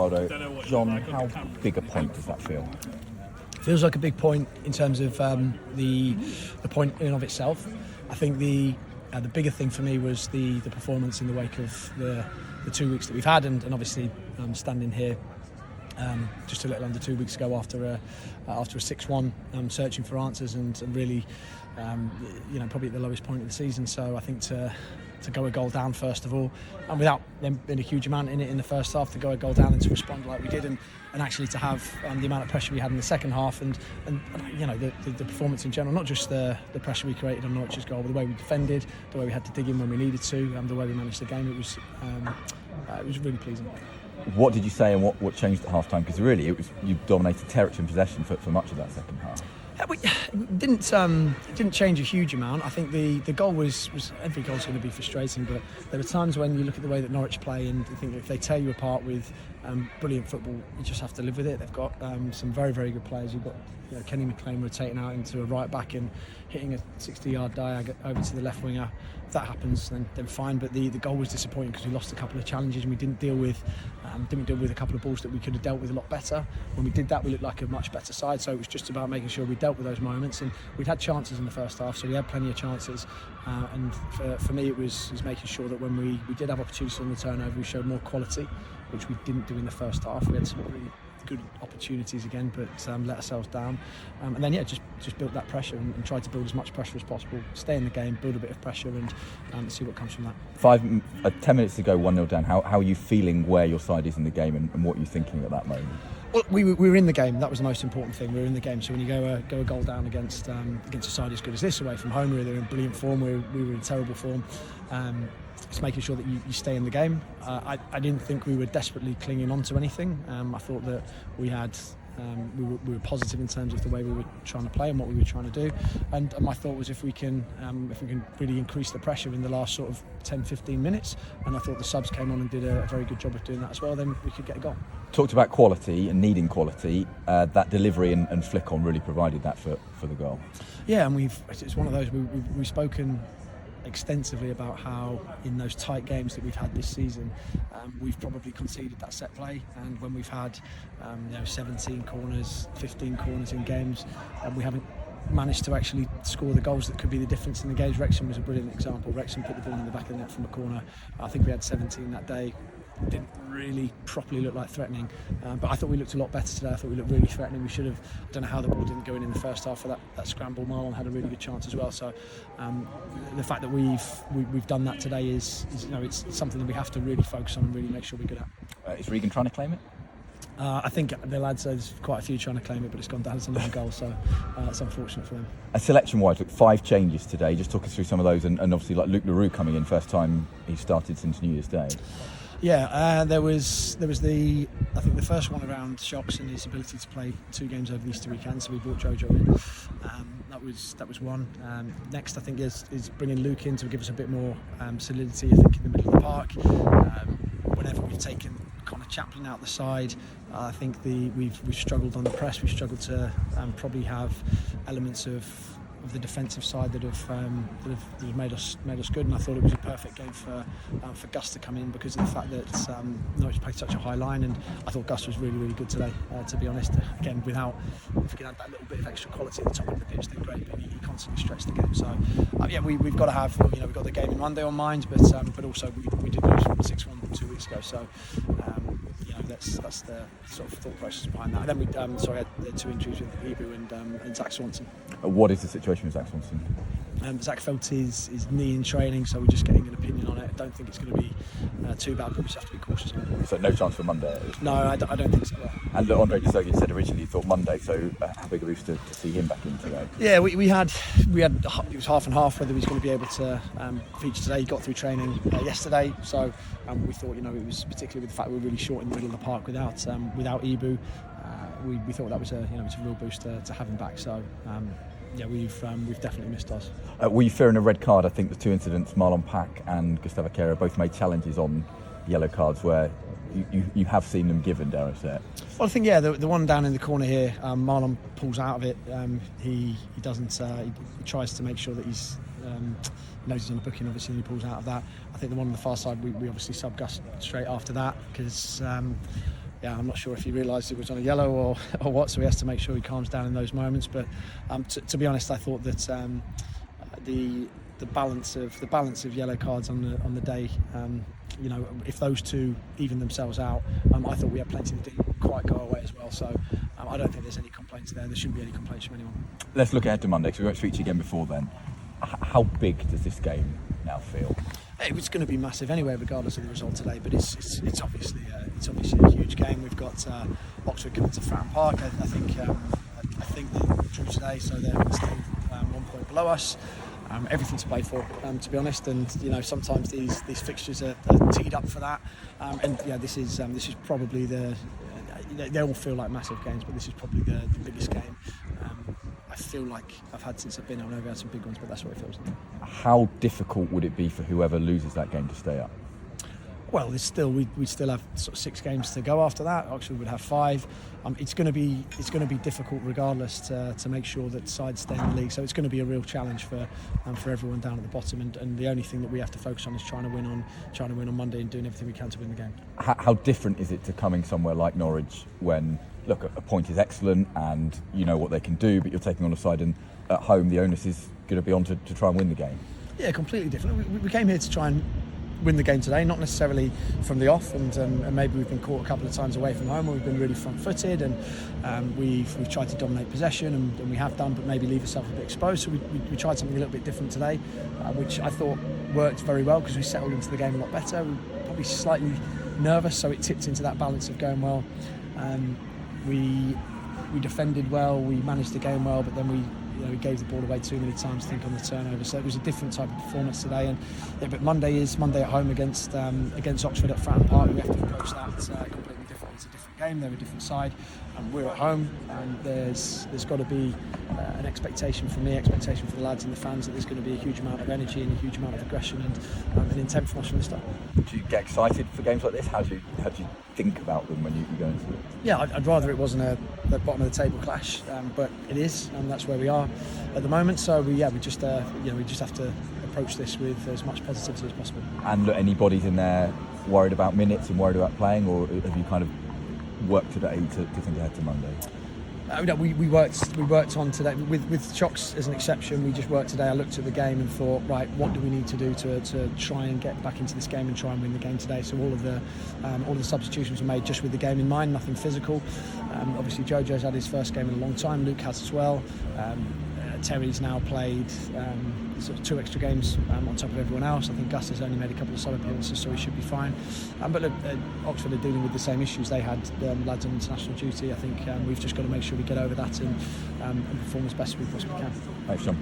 Ricardo. John, how big a point does that feel? Feels like a big point in terms of the point in and of itself. I think the bigger thing for me was the performance in the wake of the 2 weeks that we've had, and obviously standing here just a little under 2 weeks ago after a 6-1, searching for answers and really probably at the lowest point of the season. So I think to go a goal down first of all, and without there being a huge amount in it in the first half, to go a goal down and to respond like we did, and actually to have the amount of pressure we had in the second half, and the performance in general, not just the pressure we created on Norwich's goal, but the way we defended, the way we had to dig in when we needed to, the way we managed the game, it was really pleasing. What did you say, and what changed at half time? Because really you dominated territory and possession for much of that second half. It didn't change a huge amount. I think the goal was every goal's going to be frustrating, but there are times when you look at the way that Norwich play and you think if they tear you apart with brilliant football, you just have to live with it. They've got some very, very good players. You've got Kenny McLean rotating out into a right back and hitting a 60-yard diag over to the left winger. If that happens, then fine. But the goal was disappointing because we lost a couple of challenges and we didn't deal with a couple of balls that we could have dealt with a lot better. When we did that, we looked like a much better side. So it was just about making sure we dealt with those moments. And we'd had chances in the first half, so we had plenty of chances. And for me, it was making sure that when we did have opportunities on the turnover, we showed more quality, which we didn't do in the first half. We had some really good opportunities again, but let ourselves down. And then just built that pressure and tried to build as much pressure as possible, stay in the game, build a bit of pressure, and see what comes from that. 10 minutes to go, 1-0 down. How are you feeling where your side is in the game and what you're thinking at that moment? Well, we were in the game. That was the most important thing. We were in the game. So when you go a goal down against a side as good as this away from home, we were in brilliant form. We were in terrible form. It's making sure that you stay in the game. I didn't think we were desperately clinging on to anything. I thought that we were positive in terms of the way we were trying to play and what we were trying to do. And my thought was if we can really increase the pressure in the last sort of 10-15 minutes, and I thought the subs came on and did a very good job of doing that as well, then we could get a goal. Talked about quality and needing quality. That delivery and flick on really provided that for the goal. Yeah, and it's one of those we've spoken extensively about how in those tight games that we've had this season, we've probably conceded that set play, and when we've had 17 corners, 15 corners in games, we haven't managed to actually score the goals that could be the difference in the games. Wrexham was a brilliant example. Wrexham put the ball in the back of the net from a corner. I think we had 17 that day. Didn't really properly look like threatening, but I thought we looked a lot better today. I thought we looked really threatening. We should have, I don't know how the ball didn't go in the first half for that scramble. Marlon had a really good chance as well. So the fact that we've done that today is it's something that we have to really focus on and really make sure we're good at. Is Regan trying to claim it? I think the lads, there's quite a few trying to claim it, but it's gone down as another goal, so it's unfortunate for them. Selection-wise, look, 5 changes today. Just talk us through some of those, and obviously like Luke LaRue coming in, first time he started since New Year's Day. Yeah, there was the first one around Shocks and his ability to play 2 games over the Easter weekend. So we brought Jojo in. That was one. Next, I think is bringing Luke in to give us a bit more solidity. I think in the middle of the park. Whenever we've taken Connor Chaplin out the side, I think we've struggled on the press. We've struggled to probably have elements of the defensive side that have made us good, and I thought it was a perfect game for Gus to come in because of the fact that Norwich played such a high line, and I thought Gus was really, really good today. To be honest, again, if we can add that little bit of extra quality at the top of the pitch, then great. But he constantly stretched the game. So we've got to have we've got the game in Monday on mind, but also we did lose 6-1 2 weeks ago. So that's the sort of thought process behind that. And then we had 2 injuries with Ibu and Zach Swanson. What is the situation with Zach Swanson? Zach felt his knee in training, so we're just getting an opinion on it. I don't think it's going to be too bad, but we just have to be cautious on it. So no chance for Monday? No, I don't think so. And Andre De Zerbi said originally he thought Monday, so how big a boost to see him back in today? Yeah, we had it was half and half whether he was going to be able to feature today. He got through training yesterday, so we thought it was particularly with the fact we were really short in the middle of the park without Ibu. We thought that was a real boost to have him back. So. We've definitely missed us. Were you fearing a red card? I think the 2 incidents, Marlon Pack and Gustavo Carrow, both made challenges on yellow cards where you have seen them given, dare I say it. Well, I think the one down in the corner here, Marlon pulls out of it. He doesn't. He tries to make sure that he's knows he's on the booking. Obviously, and he pulls out of that. I think the one on the far side, we obviously sub Gus straight after that because. yeah, I'm not sure if he realised it was on a yellow or what, so he has to make sure he calms down in those moments. But to be honest, I thought that the balance of yellow cards on the day, if those two even themselves out, I thought we had plenty that didn't quite go away as well. So I don't think there's any complaints there. There shouldn't be any complaints from anyone. Let's look ahead to Monday, because we won't speak to you again before then. How big does this game now feel? It's going to be massive anyway, regardless of the result today. But it's obviously a huge game. We've got Oxford coming to Fratton Park. I think they drew today, so they're still 1 point below us. Everything to play for, to be honest. And sometimes these fixtures are teed up for that. This is probably they all feel like massive games, but this is probably the biggest game I feel like I've had since I've been here. I know we've had some big ones, but that's what it feels like. How difficult would it be for whoever loses that game to stay up? Well, we still have sort of 6 games to go after that. Oxford would have 5. It's going to be difficult regardless to make sure that sides stay in the league. So it's going to be a real challenge for everyone down at the bottom. And the only thing that we have to focus on is trying to win on Monday and doing everything we can to win the game. How different is it to coming somewhere like Norwich when, look, a point is excellent and you know what they can do, but you're taking on a side and at home the onus is going to be on to try and win the game? Yeah, completely different. We came here to try and win the game today, not necessarily from the off, and maybe we've been caught a couple of times away from home, or we've been really front-footed, and we've tried to dominate possession, and we have done, but maybe leave ourselves a bit exposed. So we tried something a little bit different today, which I thought worked very well because we settled into the game a lot better. We were probably slightly nervous, so it tipped into that balance of going well. We defended well, we managed the game well, but then we gave the ball away too many times, I think, on the turnover. So it was a different type of performance today. But Monday at home against Oxford at Fratton Park. We have to approach that completely different. It's a different game. They're a different side. We're at home, and there's got to be an expectation from me, expectation for the lads and the fans that there's going to be a huge amount of energy and a huge amount of aggression and an intent from us from the start. Do you get excited for games like this? How do you think about them when you go into it? Yeah, I'd rather it wasn't a bottom of the table clash, but it is, and that's where we are at the moment. So we just have to approach this with as much positivity as possible. And look, anybody's in there worried about minutes and worried about playing, or have you kind of worked today to think ahead to Monday? We worked on today with Chocks as an exception. We just worked today. I looked at the game and thought, right, what do we need to do to try and get back into this game and try and win the game today? So all of the substitutions were made just with the game in mind, nothing physical. Obviously Jojo's had his first game in a long time. Luke has as well. Terry's now played sort of 2 extra games on top of everyone else. I think Gus has only made a couple of sub appearances, so he should be fine. But look, Oxford are dealing with the same issues they had, lads on international duty. I think we've just got to make sure we get over that and perform as best we possibly can. Thanks, John.